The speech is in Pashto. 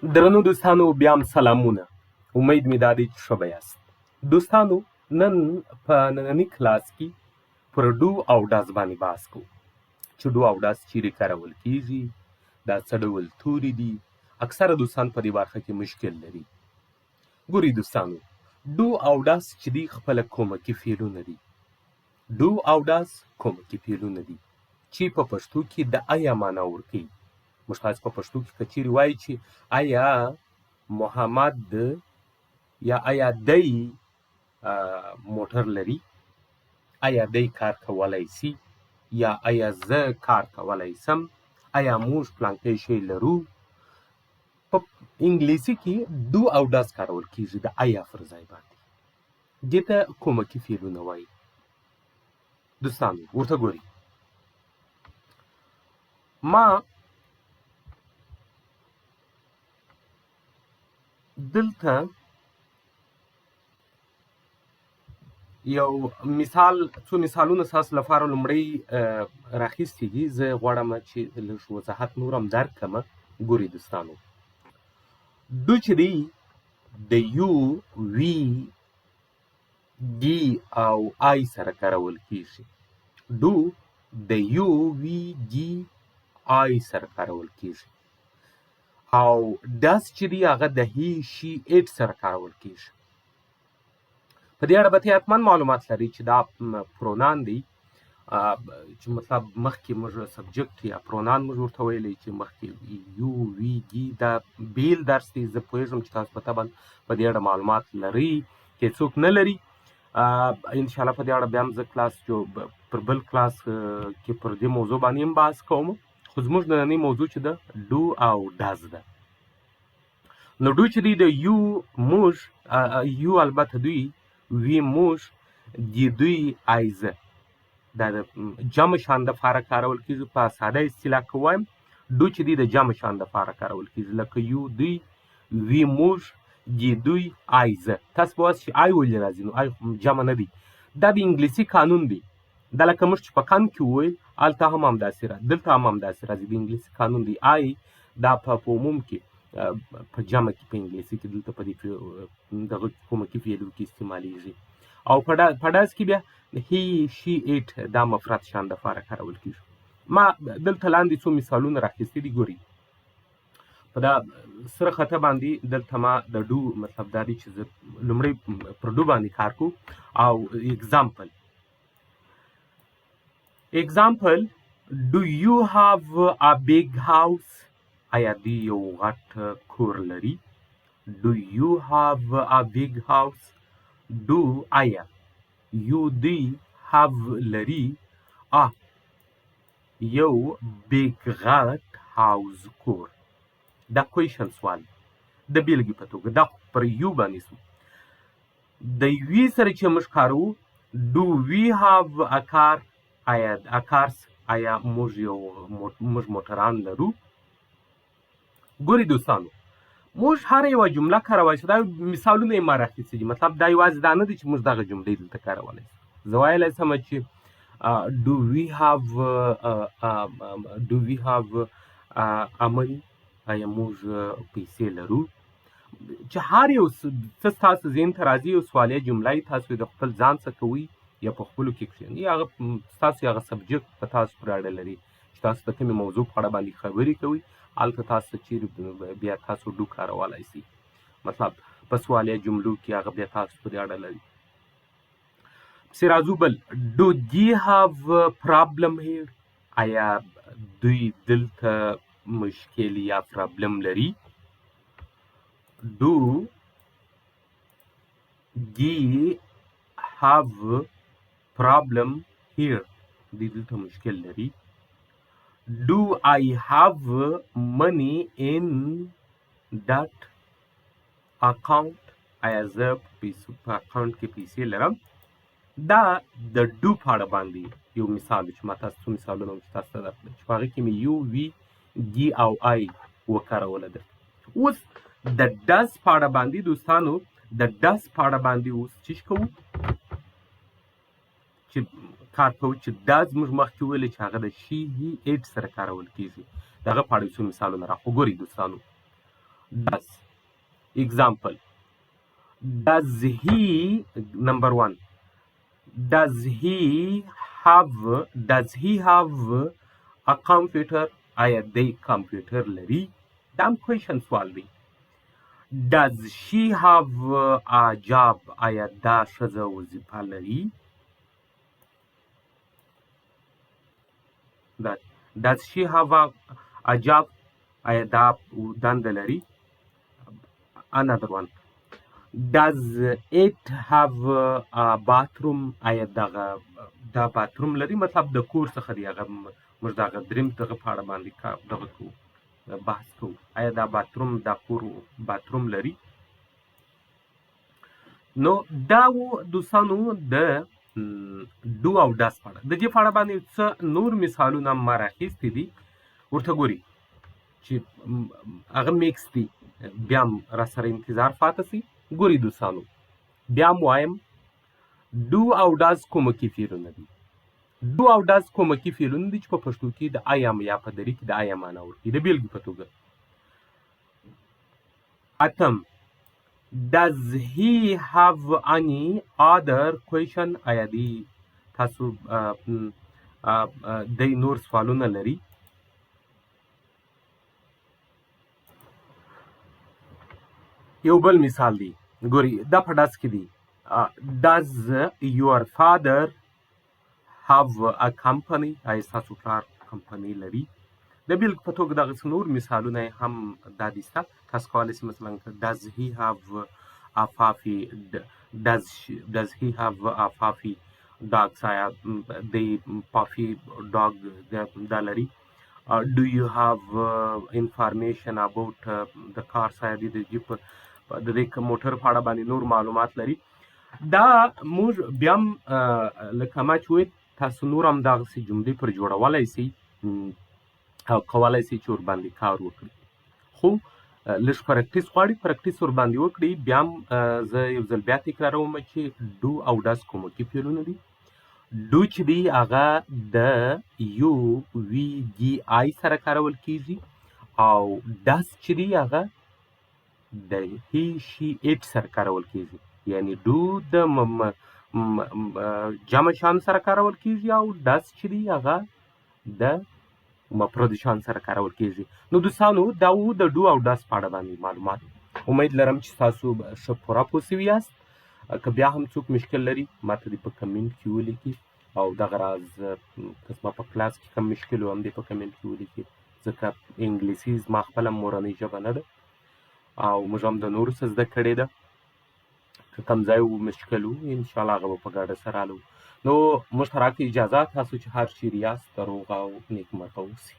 درنو دوستانو بیا هم سلامونه. امید مې دا دی چې ښه به یاست. دوستانو نن په ننني کلاس کې پر ډو او ډاز باندې بحث کوو چې ډو او ډاز چیرې کارول کیږي، دا څه ډول توري دي. اکثره دوستان په دې برخه کې مشکل لري. ګورئ دوستانو، ډو او ډاز چې دي خپله کومکي فعلونه دي. ډو او ډاز کومکي فعلونه دي چې په پښتو کې د آیا معنا ورکوي. موږ تاسو په پښتو کې که چیرې وایي چې آیا محمد یا آیا دی موټر لري، آیا دی کار کولی سي، یا آیا زه کار کولی سم، آیا موږ پلانکی شی لرو. په انګلیسي کې ډو او ډاز کارول کیږي د آیا پر ځای باندې. دې ته کومکي فعلونه وایي. دوستانو ورته ګورئ، ما دلته یو مثال، څو مثالونه ستاسو لپاره لومړی راخیستي دي. زه غواړم چې لږ وضاحت نور هم درک کړم. ګورئ دوستانو، ډو چې دی د یو وی ډي او آی سره کارول کیږي. ډو د یو وی ډي آی سره کارول کیږي، او ډاز چې دی هغه د هی شي ایټ سره کارول کیږي. په دې اړه به حتما معلومات لري چې دا پرونان دی، چې مطلب مخکې موږ سبجکټ یا پرونان موږ ورته ویلی چې مخکې یو وی ډي دا بیل درس دی. زه پوهېږم چې تاسو په طبعا په دې اړه معلومات لري، که څوک نه لري انشاءالله په دې اړه بیا هم زه کلاس پر بل کلاس کې پر دې موضوع باندې هم بحث کوم. خو زموږ نننۍ موضوع چې ده ډو او ډاز ده. نو ډو چې دی د یو موږ یو البته دوی وی موږ دی دوی آیزه دا د جمع شان دپاره کارول کیږي. په ساده اصطلاح که وایم ډو چې دی د جمع شان دپاره کارول کیږي، لکه یو دوی وی موږ دی دوی آیزه. تاسو به وایاست چې آی ولې راځي، نو آی جمع نه دی، دا د انګلیسي قانون دی. دا لکه موږ چې په قند کې وویل هلته هم همداسې راځي، دلته هم همداسې راځي. د انګلیسي قانون دی. آی دا په عموم کې په جمع کې په انګلیسي کې دلته په دې دغه کومکي فعلو کې استعمالیږي. او په ډاز کې بیا هی شي ایټ دا مفرد شان دپاره کارول کیږي. ما دلته لاندې څو مثالونه راخیستي دي. ګورئ، په دا سره خطه باندې دلته ما د ډو مطلب دا دی چې زه لومړی پر ډو باندې کار کوو. او اگزامپل do you have a big house؟ آیا دوی یو غټ کور لري؟ do you have a big house؟ do آیا یو دوی have لري یو big غټ house کور. دا کویشن سوال د بیلګې په توګه دا پر یو باندې سو. د یوې سره چې موږ کاروو do we have a car؟ آیا کارس آیا موږ موټران لرو؟ ګورئ دوستانو، موږ هر یوه جمله کارولی شو. دا مثالونه یې ما راخیستي دي. مطلب دا یوازې دا نه دی چې موږ دغه جملې دلته کارولی شو. زه ویلی شم چې do we have money؟ آیا موږ پیسې لرو؟ چې هر یو څه ستاسو ذهن ته راځي، یو سوالیه جمله یې تاسو د خپل ځان څخه کوئ یا په خپلو کې کښېنئ. هغه ستاسو هغه سبجکټ په تاسو پورې اړه لري چې تاسو د کومې موضوع په اړه باندې خبرې کوئ. هلته تاسو چیرې بیا تاسو ډو کارولی شئ. مطلب په سوالیه جملو کې هغه بیا تاسو پورې اړه لري. پسې راځو بل do they have problem here؟ آیا دوی دلته مشکل یا پرابلم لري؟ do they have problem here؟ دوی دلته مشکل لري. do I have money in that account؟ آیا زه په اکاونټ کې پیسې لرم؟ دا د ډو په اړه باندې یو مثال چې ما تاسو څو مثالونه چې تاسو ته درکړل چې په هغې کې مې یو وي ډي او آی وکاروله. درته اوس د ډز په اړه باندې دوستانو، د ډز په اړه باندې اوس څه کوو چې کار کوو چې ډز موږ مخکې ویلې چې هغه د شي هي ایټ سره کارول کیږي. د هغه په اړه څو مثالونه راخو. ګورئ دوستانو، does. Example. Does he, number one, does he have a computer? آیا دی کمپیوټر لري؟ دا هم کویشن سوال دی. Does she have a job? آیا دا ښځه وظیفه لري؟ Does she have a job? آیا دا دنده لري؟ Another one. Does it have a bathroom? آیا دا باتروم لري؟ مطلب د کور څخه دی. هغه موږ دغه دریم دغه په اړه باندې دغه کوو، بحث کوو. آیا دا باتروم دا کور باتروم لري؟ نو دا و دوستانو د ډو او ډس په اړه. د دې په اړه باندې څه نور مثالونه ما راخیستي دي، ورته ګوري چې هغه میکس دي. بیا هم راسره انتظار پاتې سي. ګوري دوستانو، بیا هم وایم ډو او ډز کومکي فعلونه دي. ډو او ډز کومکي فعلونه دي چې په پښتو کې د ایم یا په دري کې د ایم معنا ورکوي. د بیلګې په توګه اتم، does he have any other question؟ آیا دی تاسو دی نور سوالونه لري؟ یو بل مثال دی، ګوري دا په ډز کې دی. does your father have a company؟ آیا ستاسو پلار کمپنۍ لري؟ د بیلګې په توګه دغسې نور مثالونه هم دا دي سته. تاسو کولی شئ مثلا does he have a puppy؟ does he have a puppy dogs؟ آیا دی puppy dog دا لري؟ do you have information about the cars؟ آیا دی د دې موټر په اړه باندې نور معلومات لري؟ دا موږ بیا هم لکه ما چې وویل تاسو نور هم دغسې جملې پر جوړولی سئ او کولی سئ چې ورباندې کار وکړي، خو لږ پرکټیس غواړي. پرکټیس ورباندې وکړئ. بیا هم زه یو ځل بیا تکراروم چې ډو او ډز کومکي فعلونه دي. ډو چې دی هغه د یو وي ګي آی سره کارول کیږي، او ډز چې دی هغه د هی شي ایټ سره کارول کیږي. یعنی ډو د جمع شان سره کارول کیږي، او ډز چې دی هغه د مفرد شان سره کارول کیږي. نو دوستانو دا و د ډو او ډز په اړه باندې معلومات. امید لرم چې تاسو ښه پوره پوه سوي یاست. که بیا هم څوک مشکل لري ماته دې په کمنټ کې ولیکي، او دغه راز که زما په کلاس کې کوم مشکل و هم دې په کمنټ کې ولیکي، ځکه انګلیسي زما خپله مورنۍ ژبه نه ده او موږ هم د نورو څه زده کړې ده. که کوم ځای و مشکل و انشاءالله هغه به په ګډه سره حل و. نو موږ ته راکړئ اجازه، تاسو چې هر چیرې یاست روغ او نیکمرغه اوسئ.